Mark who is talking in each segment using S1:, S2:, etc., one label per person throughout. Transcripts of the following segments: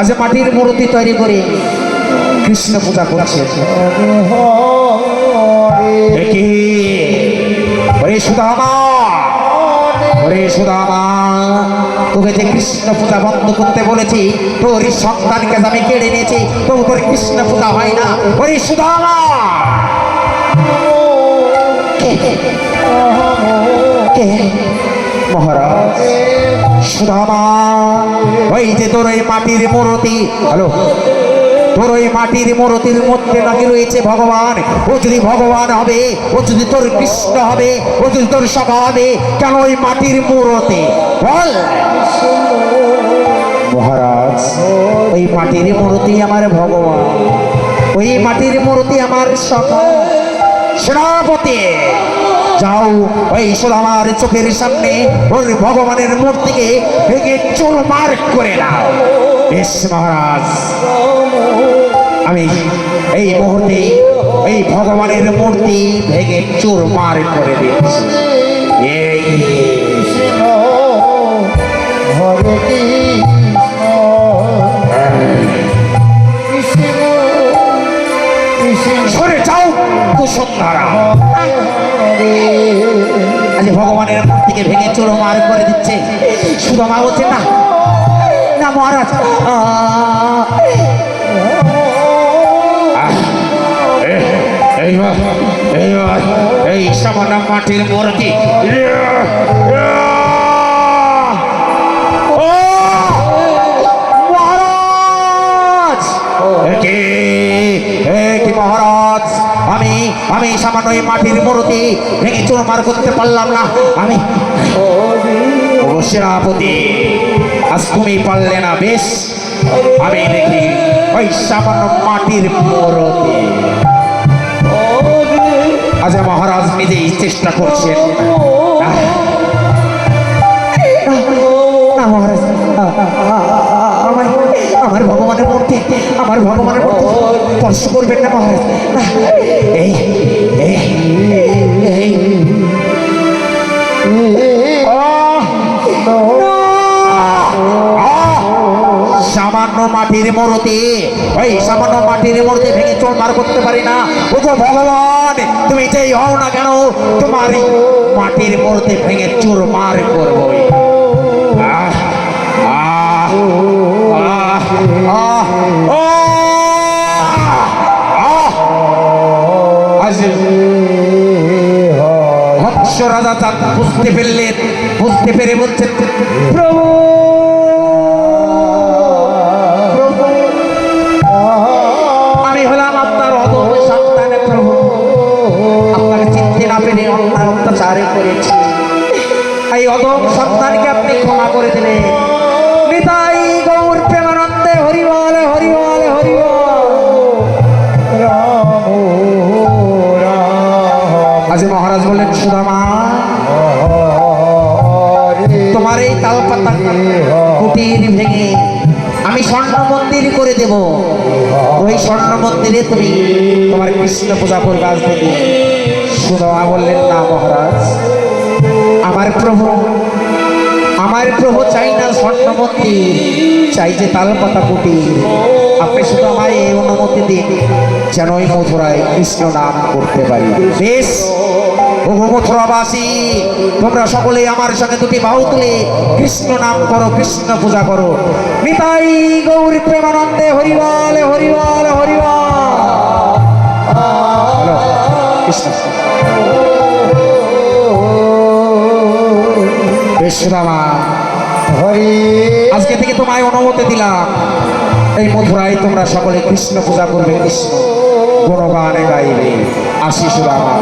S1: আজ মাটির মূর্তি তৈরি করে কৃষ্ণ পূজা করছে। সুদামা, ওরে সুদামা, তোকে যে কৃষ্ণ পূজা বন্ধ করতে বলেছি, তোর সন্তানকে আমি কেড়ে নিয়েছি, তবু তোর কৃষ্ণ পূজা হয় না। ওরে সুদামা, মহারাজ সুদামা, ওই যে তোর ওই মাটির মূর্তি, হ্যালো, তোর ওই মাটির মূর্তির মধ্যে নাকি রয়েছে ভগবান। ও যদি ভগবান হবে, ও যদি তোর কৃষ্ণ হবে, ও যদি তোর সখা হবে, কেন ওই মাটির মূর্তি বল? মহারাজ, ওই মাটির মূর্তি আমার ভগবান, ওই মাটির মূর্তি আমার সখা। সেনাপতি, যাও ওই সুদামার চোখের সামনে ওর ভগবানের মূর্তিকে ভেঙে চুরমার করে দাও। বেশ মহারাজ, আমি এই মুহূর্তে এই ভগবানের মূর্তি ভেঙে চুরমার করে দিচ্ছি। সরে যাও কুসুমধারা, আজ ভগবানের মূর্তিকে ভেঙে চুরমার করে দিচ্ছে। সুদামা বলছে না না মহারাজ, এই সামান্য মাটির মূর্তি মহারাজ, মহারাজ, আমি সামান্য এই মাটির মূর্তি ভেঙে চুরমার করতে পারলাম না। আমি সেনাপতি, আজ তুমি পারলে না। বেশ, আমি দেখি ওই সামান্য মাটির মূর্তি। আজ মহারাজ নিজেই চেষ্টা করছেন। মহারাজ, আমার ভগবানের মূর্তি, আমার ভগবানের মূর্তি স্পর্শ করবেন না মহারাজ। এই সামান্য মাটির মূর্তি, ওই সামান্য মাটির মূর্তি ভেঙে চুরমার করতে পারি না। ওগো ভগবান, তুমি যেই হও না কেন, তোমার মাটির মূর্তি ভেঙে চুরমার করবো। রাজা চাঁদ বুঝতে পেরলেন, বুঝতে পেরে বলছেন, প্রভু আমি হলাম আপনার অদম্য সন্তান, প্রভু আপনাকে চিনতে না পেরে অত্যাচারে করেছি। এই অদম্য সন্তানকে আপনি ক্ষমা করে দিলেন। নিতাই গৌর প্রেমানন্দে হরিবল হরিবল হরিবল। আজ মহারাজ বললেন, সুদামা, তোমার এই তালপাতা কুটির ভেঙে আমি স্বর্ণ মন্দির করে দেব। ওই স্বর্ণ মন্দিরে তুমি তোমার কৃষ্ণ পূজা করবে আজ থেকে। সুদামা বললেন, না মহারাজ, আমার প্রভু চাই না স্বর্ণ মন্দির, চাই যে তালপাতা কুটির। আপনি শুধু আমায় এই অনুমতি দিন যেন ওই মথুরায় কৃষ্ণ নাম করতে পারি। বেশ, ও মথুরাবাসী, তোমরা সকলে আমার সঙ্গে দুটি বাহু তুলে কৃষ্ণ নাম করো, কৃষ্ণ পূজা করো। নিতাই গৌর প্রেমানন্দে হরিবল হরিবল হরিবল। কৃষ্ণ সুদামা, আজকে থেকে তোমায় অনুমতি দিলাম, এই মথুরায় তোমরা সকলে কৃষ্ণ পূজা করবে, কৃষ্ণ গুণগানে গাইবে। আসি সুদামা,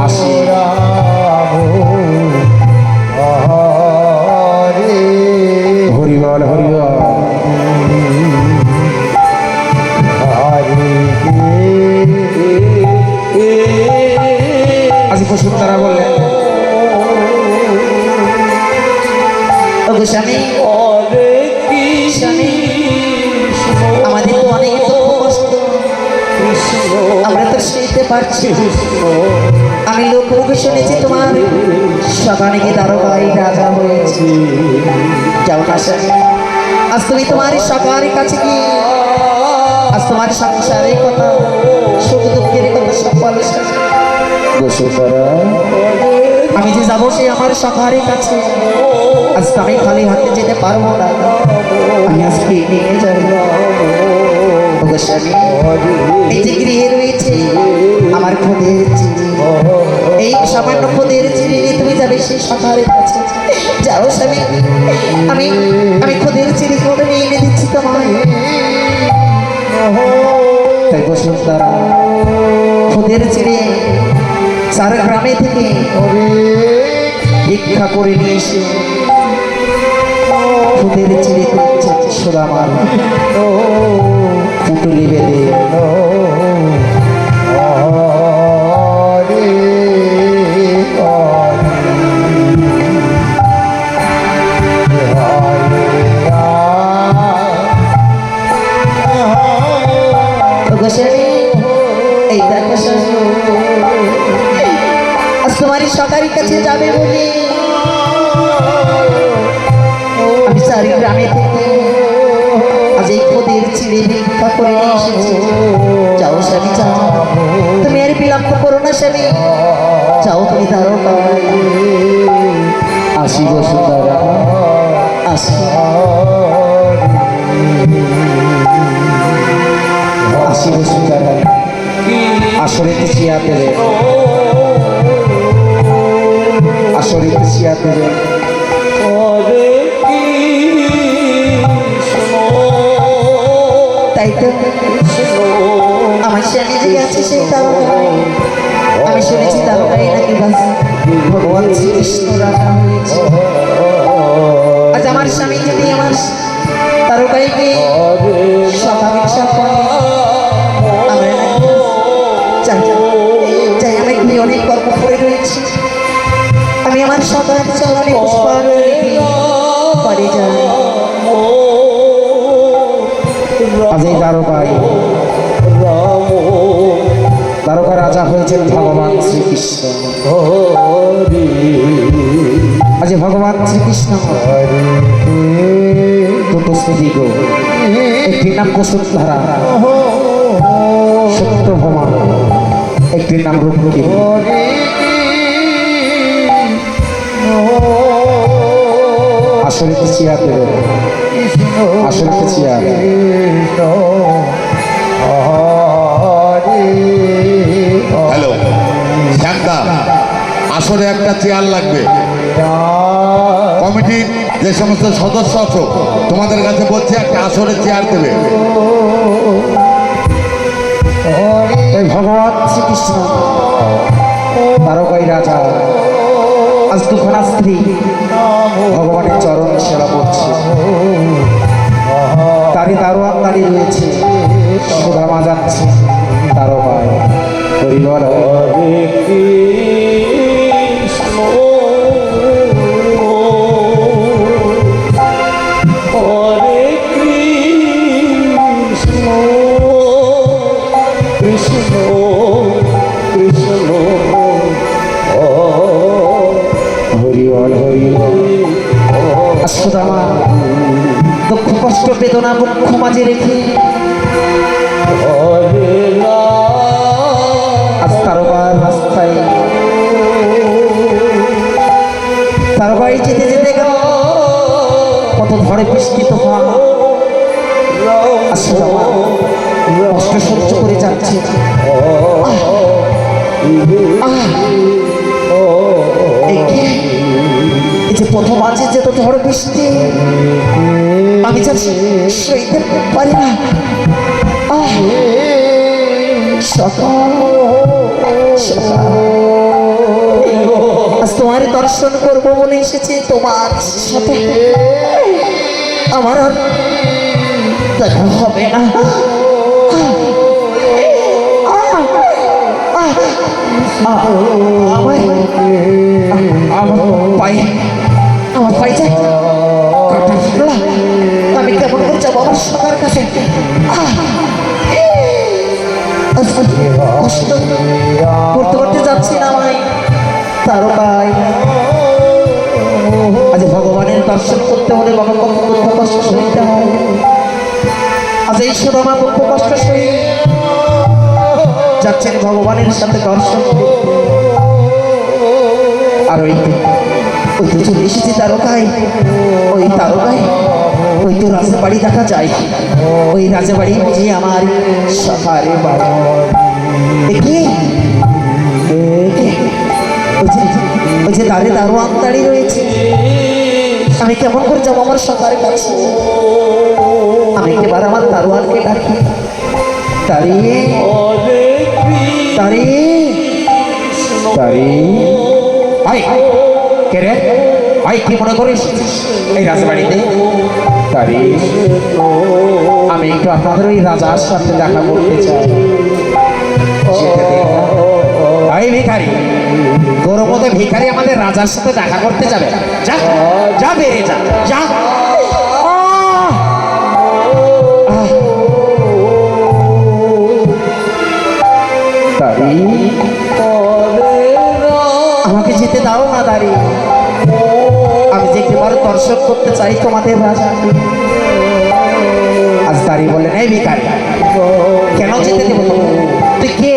S1: আসি। হরিবল হরিবল। আজ বসুন্ধরা বললেন, স্বামী, আমাদের তো অনেক কষ্ট, আমরা তো সইতে পারছি। আমি লোক মুখে শুনেছি তোমার সকালে কি দারোগাই রাজা হয়েছে। যাও না স্বামী, আজ তুমি তোমার সকার কাছে কি আজ তোমার সংসারের কথা সুখ দুঃখের কথা সব বলো বসুন্ধরা। আমি যে যাবো সে আমার সকারের কাছে, আজ তো আমি খালি হাতে যেতে পারবো না, আমি আজকে নিয়ে যাবো। এই যে গৃহে রয়েছে আমার খোদের চিনি, এই সামান্য খোদের চিনি নিয়ে তুমি যাবে সেই সকারের কাছে। যাও স্বামী, আমি আমি খোদের চিনি করে নিয়ে এনে দিচ্ছি তোমায়। তাই বসুন্ধরা খোদের চিনি সারা গ্রামে থেকে ভিক্ষা করে নিয়ে এসে খোদের চিনি সুদামার পুটুলি বেঁধে এই দেখো আজ তোমার সরকারি কাছে যাবে বলে আমি সারি গ্রামে থেকে আজ এই খোদের চিড়ে ভিক্ষা করে নিয়ে এসেছি। যাও স্বামী যাও, তুমি আর বিলম্ব করো না স্বামী, যাও তুমি ধরো আসি বসুন্ধরা আসি আসি বসুন্ধরা। আসরে চিয়া দেবে, আসরে চিয়া দেবে। তাই তো আমার স্বামী যে আছে সেই তারকায়, আমি শুনেছি তারকায় নাকি ভগবান শ্রীকৃষ্ণ রাখা হয়েছে। আজ আমার স্বামী যদি আমার তারকাইকে সকাভিক্ষা করে আমরা নাকি চাই আমি অনেক কর্ম করে রয়েছি, আমি আমার সকাল চলনে পুষ্পার পরে যাই। আজ এই দ্বারকা রাজা হয়েছেন ভগবান শ্রীকৃষ্ণ। আজ ভগবান শ্রীকৃষ্ণ দুটো স্ত্রী গো, একটির নাম বসুন্ধরা সত্যভামা, একটির নাম রূপকী। আসলে চেয়ার দেবে, আসলে চেয়ার।
S2: হ্যালো শ্যামদা, আসলে একটা চেয়ার লাগবে। কমিটির যে সমস্ত সদস্য আছো তোমাদের কাছে বলছি একটা আসলে চেয়ার দেবে।
S1: এই ভগবান শ্রীকৃষ্ণ তারকাই রাজা আজ দুখানা স্ত্রী ভগবানের চরণ সেবা করছে, তারই দারোয়ান দাঁড়িয়ে রয়েছে, সুদামা যাচ্ছে তারকায় পরিবার। সুদামা দুঃখ কষ্ট বেদনা মুখ্য মাঝে রেখে আজ তারকার রাস্তায় তারকায় যেতে যেতে গেল কত ঝড়ে বৃষ্টিত হওয়া। সুদামা কষ্ট সহ্য করে যাচ্ছে, এই যে প্রথম আছে যে তো ঝড় বৃষ্টি আমি যা সইতে পারি না। আজ তোমার দর্শন করবো বলে এসেছি, তোমার সাথে আমার আর দেখা হবে না। আমার পায়ে কাটা ফুটলা, আমি কেমন করে যাবো আমার সবার কাছে? কষ্ট করতে করতে যাচ্ছি না ভাই তারকায়। আজ ভগবানের দর্শন করতে হলে বাবা কত কষ্ট সইতে হয়। এই সুদামা দুঃখ কষ্ট সহিত যাচ্ছেন ভগবানের সাথে দর্শন করতে। আর ওই তো চলে এসেছি তারকায়, ওই তারকায় ওই তো রাজবাড়ি দেখা যায়, ওই রাজবাড়ি বুঝি আমার সখারে বাড়ি। কি ওই যে দাঁড়ে দারোয়ান দাঁড়িয়ে রয়েছে, আমি কেমন করে যাবো আমার সখারের কাছে? আমি এবার আমার দারোয়ানকে ডাকি, দাঁড়িয়ে দাঁড়িয়ে দাঁড়িয়ে আয়, কে রে? আয়, কি মনে করিস এই রাজবাড়িতে? দাঁড়িয়ে আমি একটু আপনাদের ওই রাজার সাথে দেখা করতে চাই। যেতে দিন না। এই ভিখারি, তোর মতো ভিখারি আমাদের রাজার সাথে দেখা করতে যাবে? যা যা, বেরিয়ে যা, যা। আমাকে যেতে দাও না দাঁড়ি, আমি যে একবার দর্শন করতে চাই তোমাদের রাজাকে। আজ দাঁড়ি বললেন, এই ভিখারি, কেন যেতে দেবো তোমাকে? তুই কে?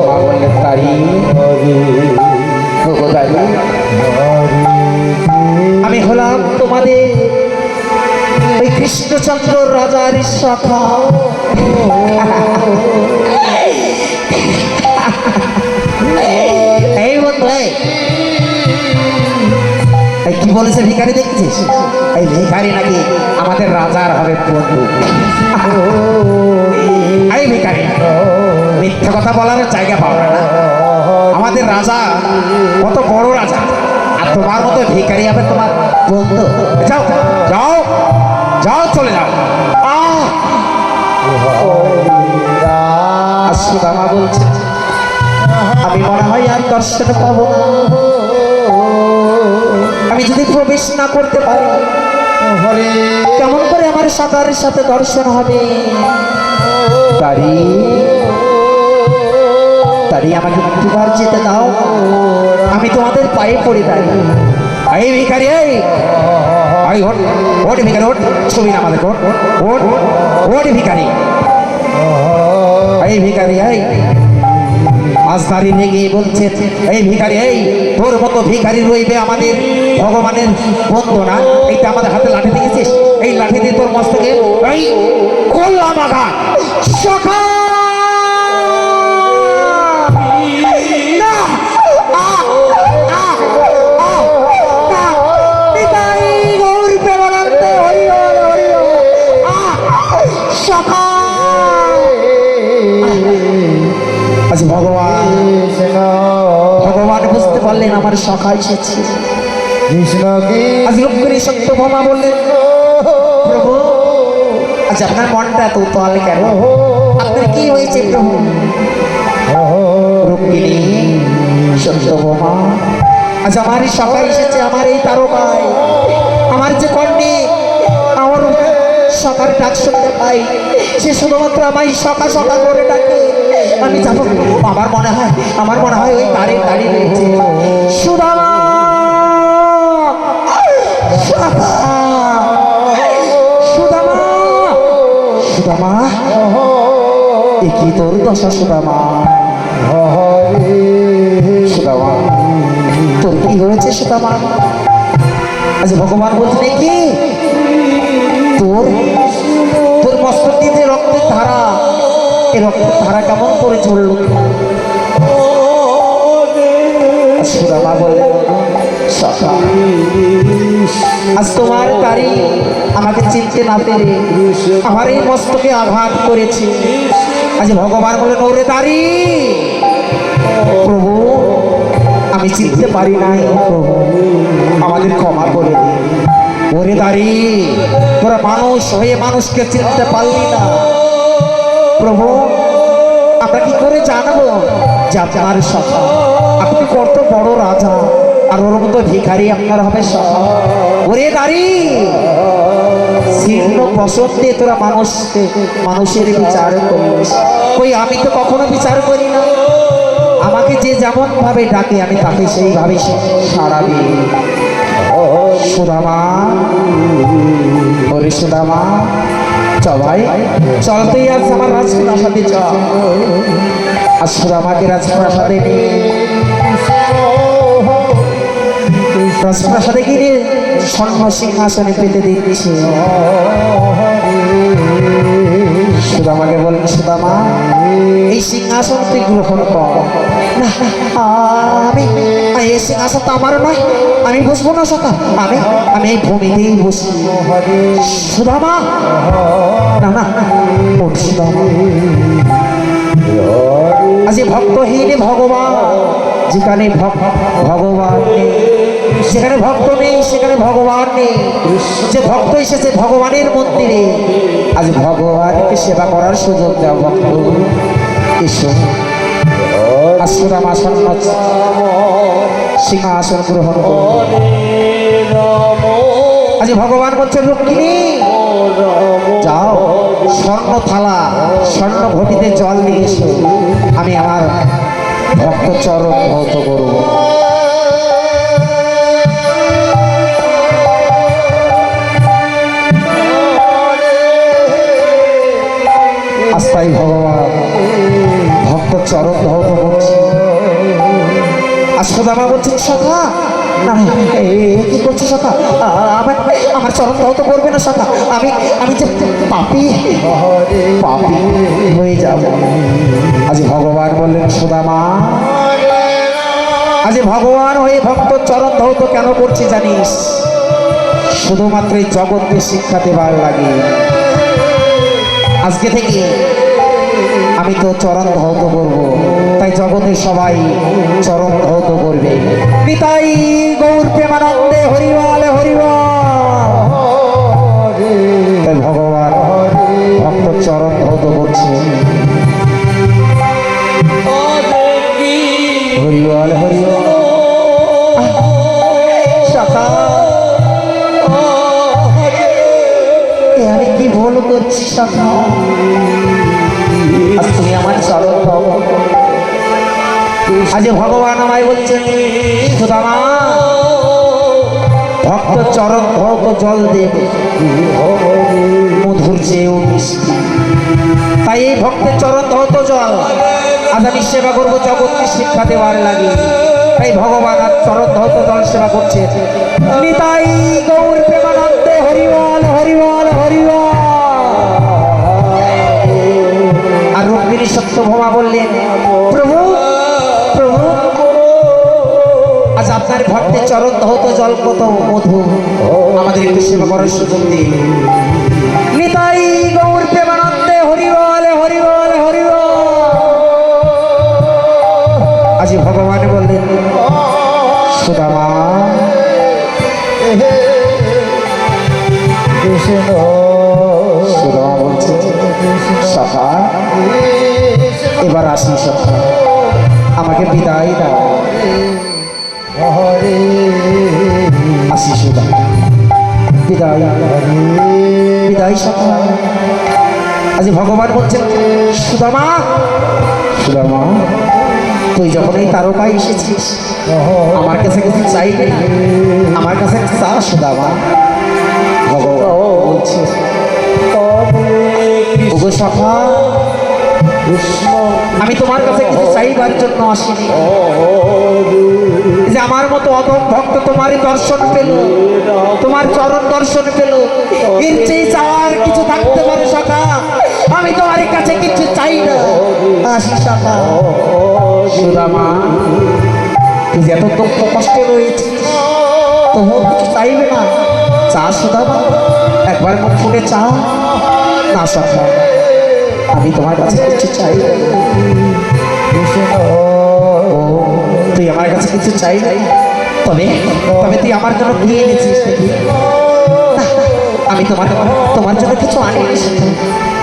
S1: মা বললেন, দাঁড়ি আমি হলাম তোমাদের ওই কৃষ্ণচন্দ্র রাজার সখা। এই বন্ধু, এই কি বলেছে ভিখারি দেখছিস? এই ভিখারি নাকি আমাদের রাজার হবে বন্ধু। এই ভিখারি, মিথ্যা কথা বলার জায়গা পাবে না। আমাদের রাজা কত বড় রাজা, আর তোমার মতো ভিখারি হবে তোমার বন্ধু? যাও যাও যাও, চলে যাও। সুদামা বলছে, আমি মনে হয় আর দর্শন পাবো না। আমি যদি প্রবেশ না করতে পারি, কেমন করে আমার সখারের সাথে দর্শন হবে? তারি আমাকে একটুবার যেতে দাও, আমি তোমাদের পায়ে পড়ে দাঁড়িয়ে। এই ভিখারি, এই ওট ওট ভিখারি, ওট, ছবি না আমাদের, ওট ওট ওট ভিখারি। এই ভিখারি, এই আজ দাঁড়িয়ে লেগে বলছে, এই ভিখারি, এই তোর মতো ভিখারি রইবে আমাদের ভগবানের বন্ধু না? এইটা আমাদের হাতে লাঠি দেখেছিস? এই লাঠি দিয়ে তোর মস্তকে এই করলাম আঘাত। সখা ভগবান ভগবান বুঝতে পারলেন আমার সখা এসেছে। আজ রূপকরি সত্যভামা বললেন, প্রভু আজ আপনার মনটা এত উতল কেন? আপনার কি হয়েছে প্রভু? রূপকিনী সত্যভামা, আজ আমার সখা এসেছে, আমার এই তারকায়, আমার যে কন্যে, আমার সখার ডাক শুনতে পাই, সে শুধুমাত্র আমায় সখা সখা করে ডাকে। আমি যাবো, আমার মনে হয় ওই তারে দাঁড়িয়ে রয়েছে সুদামা। সুদামা, সুদামা, এ কি তোর দশা সুদামা? সুদামা, তোর কি হয়েছে সুদামা? আজ ভগবান বলছে কি, তোর তোর মস্তক দিয়ে যে রক্তের ধারা, এই রক্তের ধারা কেমন করে চলল? সুদামা বললেন, সখা আজ তোমার তারি আমাকে চিনতে না পেরে আমার এই মস্তকে আঘাত করেছে। আজ ভগবান বললেন, ওরে তারি, প্রভু আমি চিনতে পারি নাই, প্রভু আমাদের ক্ষমা করে দিন। ওরে দাঁড়ি, তোরা মানুষ হয়ে মানুষকে চিনতে পারলি না, প্রভু আমরা কি করে জানবো যে আপনার সখা? আপনি কত বড় রাজা, আর ওর মতো ভিখারি আপনার হবে সখা? ওরে দাঁড়ি, ছিন্ন বসত দিয়ে তোরা মানুষের বিচার করিস। কই আমি তো কখনো বিচার করি না, আমাকে যে যেমন ভাবে ডাকে আমি তাকে সেইভাবে সাড়া দিই। সুদামা, ওরে সুদামা, চল ভাই চল, তুই আজ আমার রাজপ্রাসাদে চল। আর সুদামাকে রাজপ্রাসাদে নিয়ে রাজপ্রাসাদে গিয়ে স্বর্ণ সিংহাসনে পেতে দিচ্ছে। সুদামাকে বলেন, সুদামা এই সিংহাসন তুই গ্রহণ কর। না, আমি এই সিংহাসন তো আমারও নয়, আমি বসবো না সকা, আমি এই ভূমিতেই বসি। সুদামা, না না, ওঠ সুদামা। আজ ভক্তহীন ভগবান, যেখানে ভগবান নেই, সেখানে ভক্ত নেই, সেখানে ভগবান নেই। যে ভক্ত এসেছে ভগবানের মন্দিরে, আজ ভগবানকে সেবা করার সুযোগ দেওয়া। ভক্ত এসো, সুদামা স্বর্ণ সিংহাসন গ্রহণ করো। আজ ভগবান বলছেন, রুক্মিণী যাও, স্বর্ণ থালা স্বর্ণ ঘটিতে জল নিয়ে এসো, আমি আমার ভক্ত চরণ ধৌত করব। আস্তাই ভগবান ভক্ত চরণ ধৌত করছি। আর সুদামা বলছে, সখা না, কি করছো সখা? আমার চরণ ধৌত করবে না সখা, আমি যে পাপী পাপী হয়ে যাব। আজ ভগবান বললেন, সুদামা আজ ভগবান হয়ে ভক্ত চরণ ধৌত কেন করছি জানিস? শুধুমাত্র এই জগৎকে শিক্ষা দেবার লাগে। আজকে থেকে আমি তো চরণ ধৌত করবো, তাই জগতের সবাই চরণ ধৌত করবে। নিতাই গৌর প্রেমানন্দে হরিবল হরিবল। তাই ভগবান ভক্ত চরণ ধৌত করছে। হরিবল হরিবল। আমি কি ভুল করছি সখা? আজ তুমি আমার চরণ ধৌত। আজ ভগবান আমায় বলছেন, সুদামা ভক্ত চরণ ধৌত জল দেবে, মধুর চেয়েও মিষ্টি। তাই এই ভক্তের চরণ ধৌত জল আজ আমি সেবা করবো, জগৎকে শিক্ষা দেওয়ার লাগে। তাই ভগবান আজ চরণ ধৌত জল সেবা করছে। নিতাই গৌর প্রেমানন্দে হরিবল হরিবল হরিবল। আর রুক্মিণী সত্যভামা বললেন, প্রভু প্রভু, আজ আপনার ভক্তের চরণ ধৌত জল কত মধু, আমাদের একটু সেবা করার সুযোগ দিন। নিতাই গৌর প্রেমানন্দে হরিবল হরিবল হরিবল। আজ ভগবান বললেন, সুদামা সুদামা বলছে, সখা এবার আসি সখা, আমাকে বিদায় দাও। আসি সুদামা, বিদায় বিদায় সখা। আজ ভগবান বলছেন, সুদামা সুদামা, তুই যখন এই তারকায় এসেছিস, আমার কাছে কিছু চাইবে না, আমার কাছে চা সুদামা। ভগবান বলছে, ওগো সখা, আমি তোমার কাছে কিছু চাইবার জন্য আসিনি। যে আমার মতো অধম ভক্ত তোমারই দর্শন পেল, তোমার চরণ দর্শন পেল, এর চেয়ে চাওয়ার কিছু থাকতে পারে সখা? আমি তোমার কাছে কিছু চাই না, আসি সখা। সুদামা, তুই যে এত দুঃখ কষ্টে রয়েছে, তবুও কিছু চাইবে না? চা সুদামা, একবার মুখ ফুটে চা। না সখা, আমি তোমার কাছে কিছু চাই না। তুই আমার কাছে কিছু চাই নাই, তবে তবে তুই আমার জন্য কি এনেছিস দেখি? আমি তোমার জন্য কিছু আনিনি,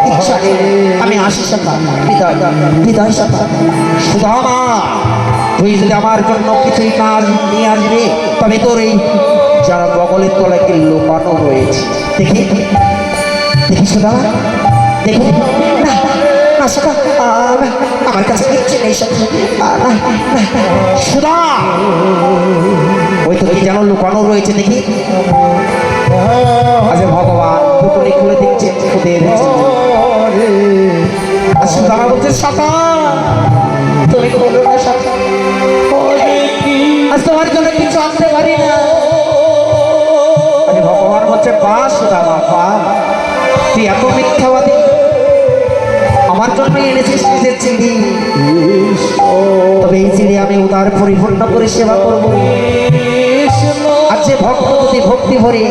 S1: কিচ্ছু আনিনি। আমি আসি সখা, বিদায় বিদায় সখা। সুদামা, তুই যদি আমার জন্য কিছুই কাজ নিয়ে আসবে, তবে তোর এই যারা বগলের তলায় কি লোকানো রয়েছে দেখি দেখি সুদামা, দেখি। না না সখা, আমার কাছে কিচ্ছু নেই সখা। সুদা, ওই তো কি যেন লুকানো রয়েছে দেখি। আজ ভগবান পুতুলি খুলে দিচ্ছে ওদের সুদামা বলছে সকাল তুমি বলো না সকাল আজ তোমার জন্য কিছু আনতে পারি না। আজ ভগবান বলছে পা সুদামা পা তুই এত মিথ্যাবাদী আমার জন্য এনেছিস নিজের চিঠি, তবে এই চিঠি আমি উদার পরিপূর্ণ করে সেবা করবো। আর যে ভক্ত যদি ভক্তি ভরে